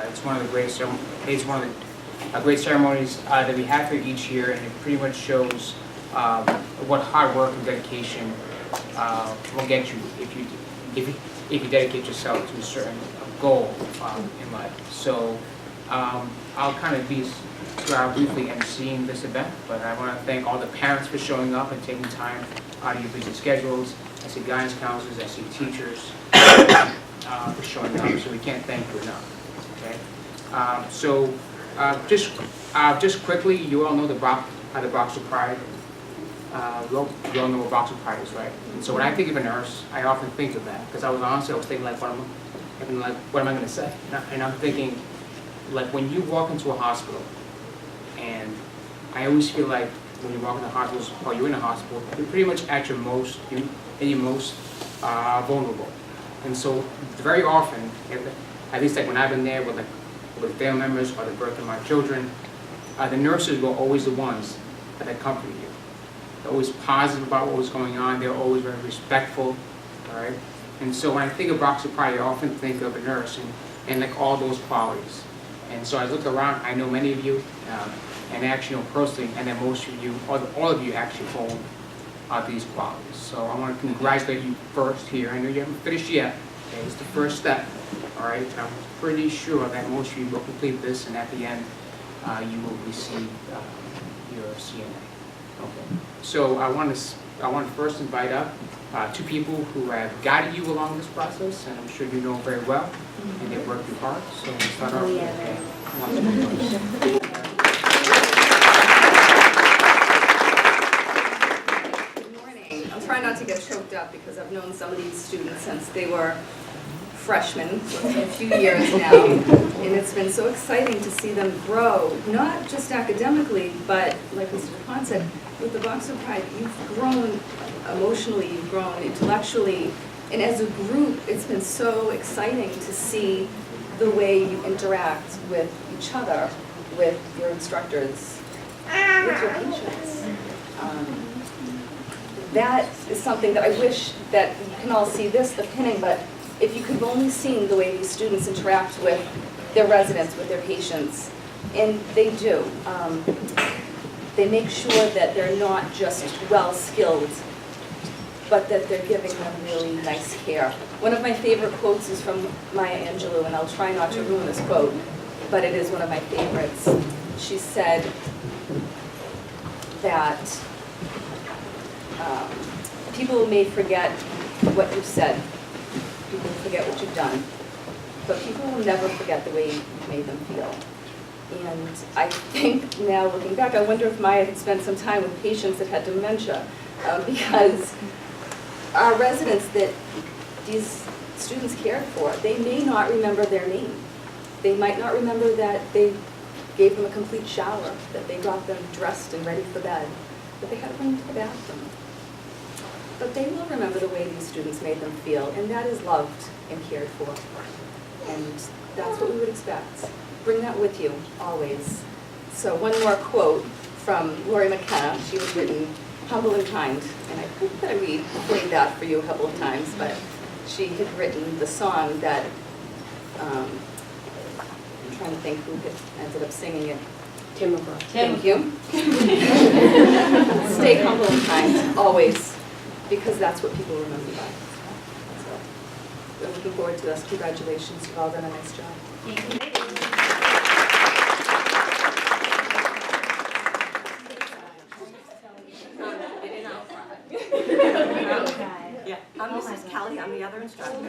It's one of the great great ceremonies that we have here each year, and it pretty much shows what hard work and dedication will get you if you dedicate yourself to a certain goal in life. So I'll kind of be briefly emceeing this event, but I want to thank all the parents for showing up and taking time out of your busy schedules. I see guidance counselors, I see teachers for showing up, so we can't thank you enough. Okay. Just quickly, you all know the Brockton Pride. You all know what Brockton Pride is, right? And so when I think of a nurse, I often think of that, because I was thinking like, what am I going to say? And I'm thinking, like, when you walk into a hospital, and I always feel like when you walk into hospitals or you're in a hospital, you're pretty much at your most vulnerable. And so very often, at least like when I've been there with family members or the birth of my children, the nurses were always the ones that comforted you. They're always positive about what was going on. They're always very respectful, all right? And so when I think of Brockton Pride, I often think of a nurse and like all those qualities. And so I look around, I know many of you, and I actually know personally, and that most of you, all of you actually hold these qualities. So I want to congratulate you first here. I know you haven't finished yet. Okay, it's the first step, all right? And I'm pretty sure that most of you will complete this, and at the end, you will receive your CNA. Okay. So I want to first invite up two people who have guided you along this process, and I'm sure you know very well, and they've worked hard. So we'll start off with I'll try not to get choked up because I've known some of these students since they were freshmen for a few years now, and it's been so exciting to see them grow, not just academically, but like Mr. DuPont said, with the Brockton Pride, you've grown emotionally, you've grown intellectually, and as a group, it's been so exciting to see the way you interact with each other, with your instructors, with your patients. That is something that I wish that you can all see this, the pinning, but if you could have only seen the way these students interact with their residents, with their patients, and they do. They make sure that they're not just well-skilled, but that they're giving them really nice care. One of my favorite quotes is from Maya Angelou, and I'll try not to ruin this quote, but it is one of my favorites. She said that people may forget what you've said, people forget what you've done, but people will never forget the way you've made them feel. And I think now, looking back, I wonder if Maya had spent some time with patients that had dementia, because our residents that these students cared for, they may not remember their name. They might not remember that they gave them a complete shower, that they got them dressed and ready for bed, that they had to bring them to the bathroom. But they will remember the way these students made them feel, and that is loved and cared for. And that's what we would expect. Bring that with you, always. So one more quote from Lori McKenna. She was written, "Humble and kind." And I think that we played that for you a couple of times, but she had written the song that, I'm trying to think who ended up singing it. Tim McGraw. Thank you. Stay humble and kind, always, because that's what people remember by. So we're looking forward to this. Congratulations, you've all done a nice job. Thank you. Yeah, I'm Mrs. Kelly, I'm the other instructor.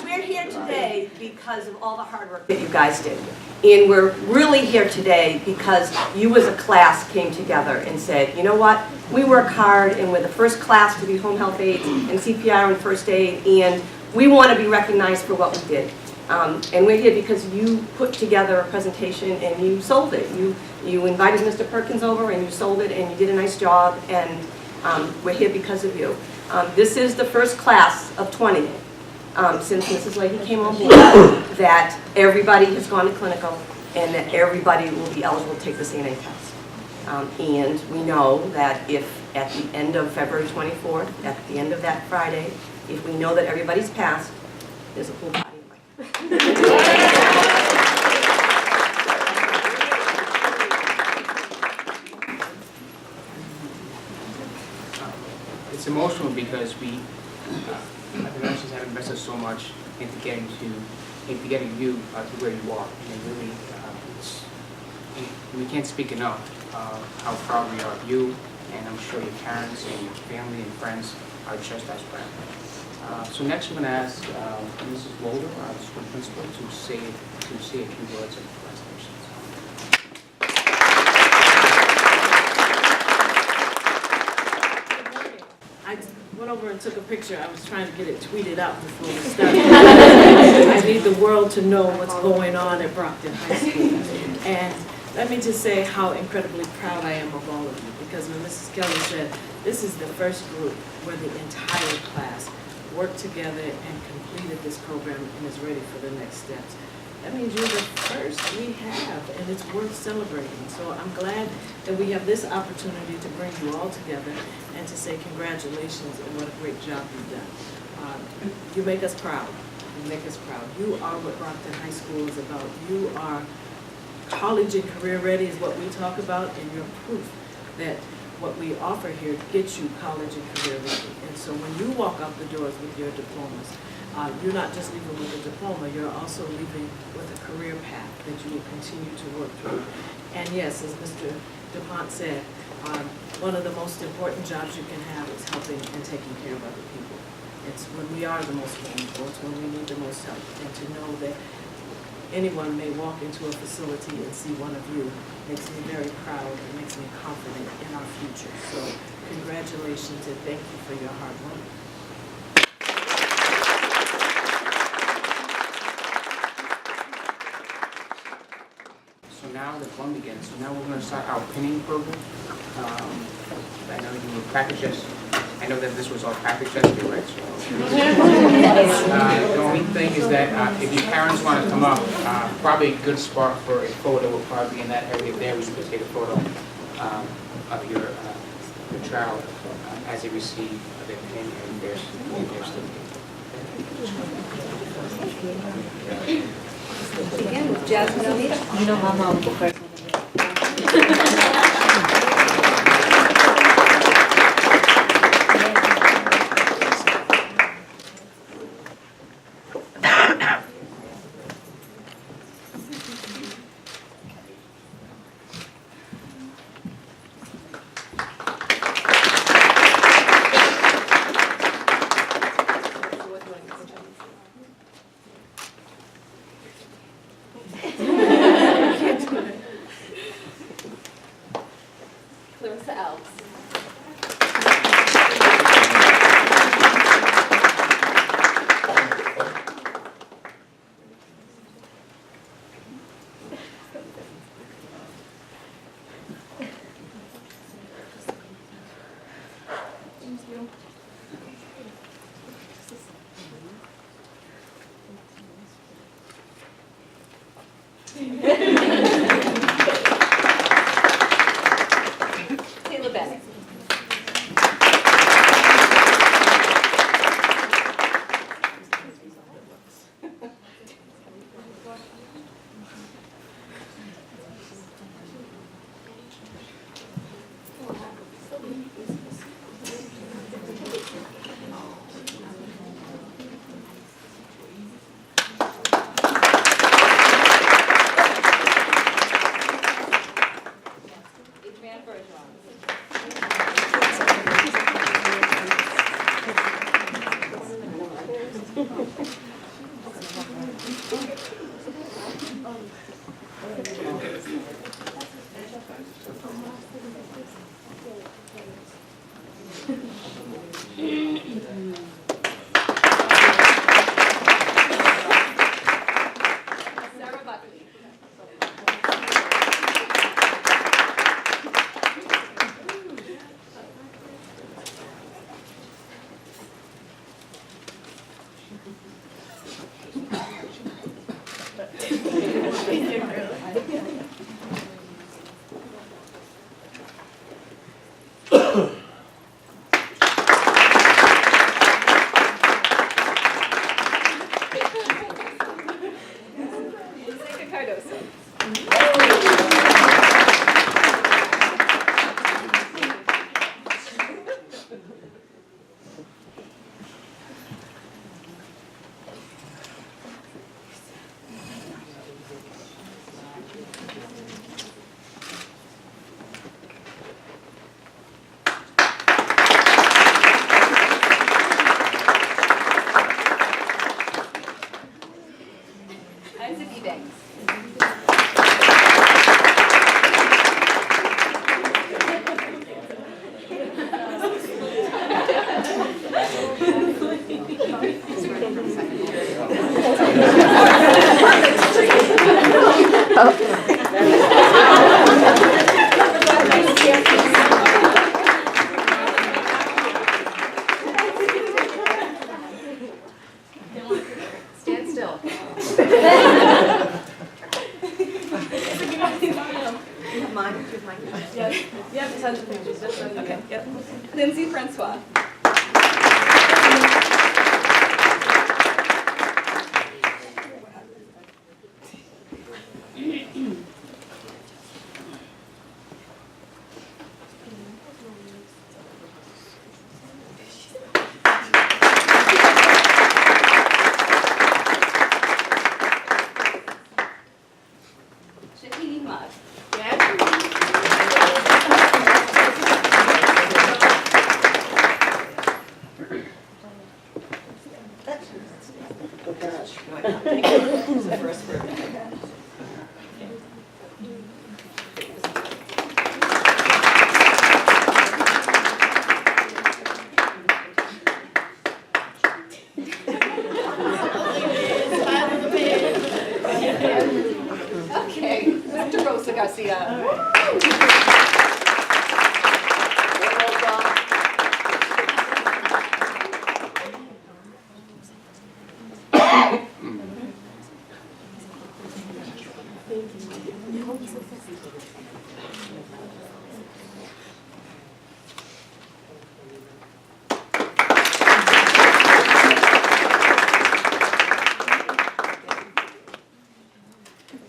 We're here today because of all the hard work that you guys did. And we're really here today because you as a class came together and said, you know what, we work hard and we're the first class to be home health aides and CPR and first aid, and we want to be recognized for what we did. And we're here because you put together a presentation and you sold it. You invited Mr. Perkins over and you sold it and you did a nice job, and we're here because of you. This is the first class of 20 since Mrs. Leahy came on board that everybody has gone to clinical and that everybody will be eligible to take the CNA test. And we know that if at the end of February 24th, at the end of that Friday, if we know that everybody's passed, There's a full body of light. It's emotional because the nurses have invested so much into getting you to where you are. And really, we can't speak enough how proud we are of you, and I'm sure your parents and your family and friends are just as proud. So next we're going to ask Mrs. Wolder, our school principal, to say a few words of congratulations. I went over and took a picture. I was trying to get it tweeted out before we started. I need the world to know what's going on at Brockton High School. And let me just say how incredibly proud I am of all of you, because when Mrs. Kelly said, this is the first group where the entire class worked together and completed this program and is ready for the next steps. That means you're the first we have, and it's worth celebrating. So I'm glad that we have this opportunity to bring you all together and to say congratulations and what a great job you've done. You make us proud. You make us proud. You are what Brockton High School is about. You are college and career ready is what we talk about, and you're proof that what we offer here gets you college and career ready. And so when you walk out the doors with your diplomas, you're not just leaving with a diploma, you're also leaving with a career path that you will continue to work through. And yes, as Mr. DuPont said, one of the most important jobs you can have is helping and taking care of other people. It's when we are the most vulnerable, it's when we need the most help. And to know that anyone may walk into a facility and see one of you makes me very proud and makes me confident in our future. So congratulations and thank you for your hard work. So now the fun begins. So now we're going to start our pinning program. I know you were practice yesterday. I know that this was all practice yesterday, right? So, the only thing is that if your parents want to come up, probably a good spot for a photo will probably be in that area there. We could take a photo of your child as they receive their pin and their certificate. Again, with Jasmine O'Neill. You know my mom will go first. Clarissa Elves. Taylor Bennett. Adrienne Bergeron. Sarah Buckley. Jose Cardoso. Isaac Ebanks. Stand still. Mine. Yep, tons of pictures. Okay, yep. Lindsay Francois. Shahini Mud. Okay, Mr. Rosa Garcia.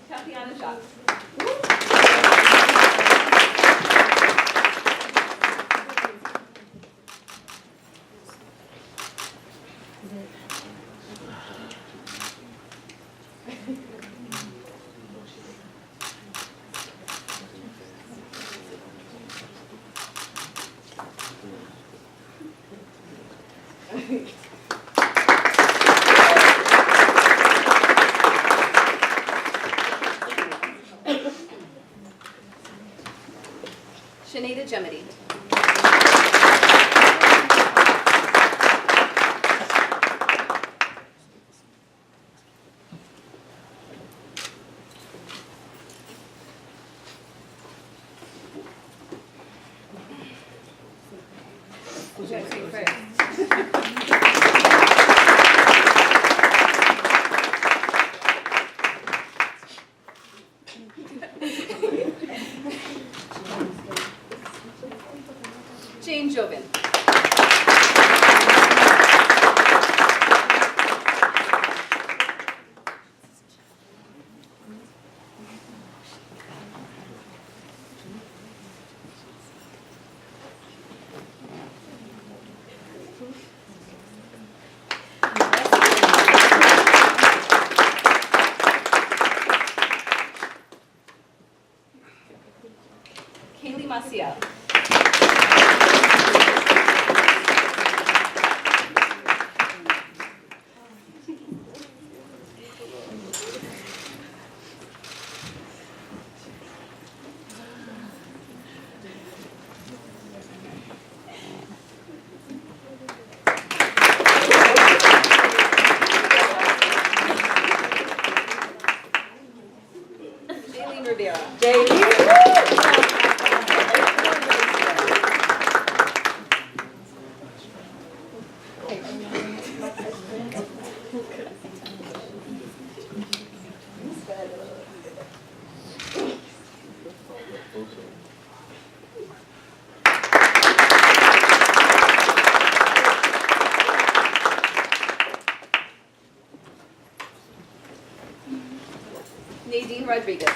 Tatiana Schatz. Shanita Gemity. Would you like to say first? Jane Jobin. Kaylee Maciel. Jaylene Rivera. Nadine Rodriguez.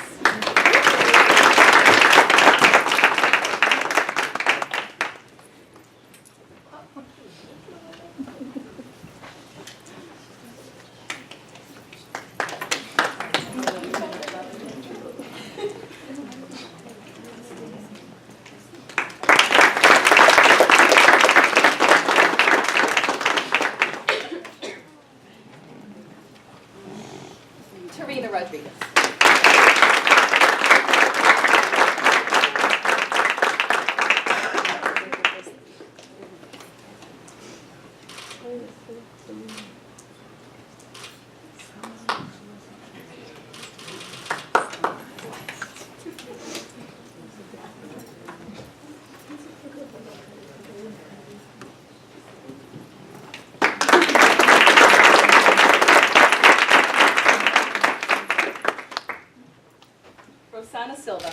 Tarina Rodriguez. Rosana Silva.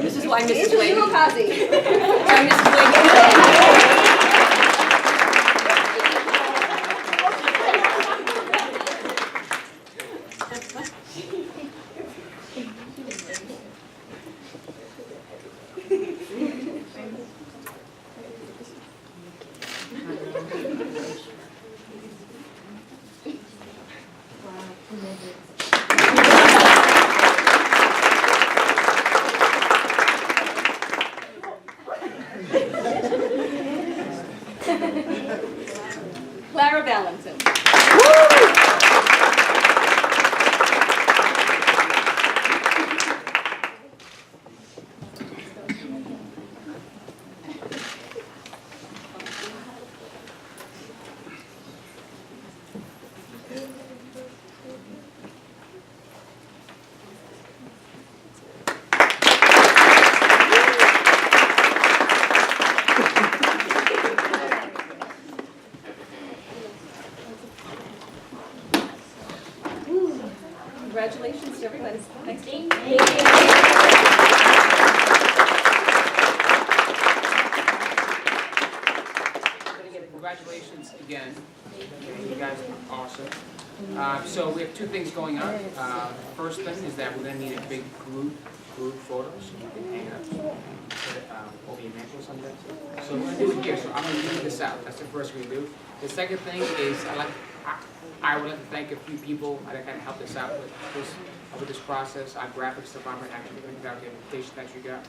This is why Mrs. Angela Wade. Uokazi. Why Mrs. Wade. Clara Valentin. Congratulations to everybody. Thanks. Congratulations again. You guys are awesome. So we have two things going on. First thing is that we're going to need a big group photo so you can hang up over your mantle someday. So we're going to do it here. So I'm going to leave this out. That's the first thing we do. The second thing is I would like to thank a few people that kind of helped us out with this process. Our graphics department actually printed out the invitation that you got.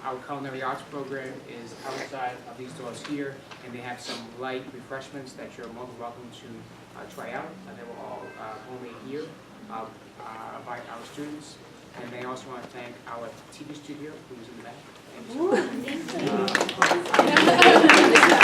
Our culinary arts program is outside of these doors here, and they have some light refreshments that you're more than welcome to try out. They were all homemade here by our students. And they also want to thank our TV studio, who's in the back. Thank you so much.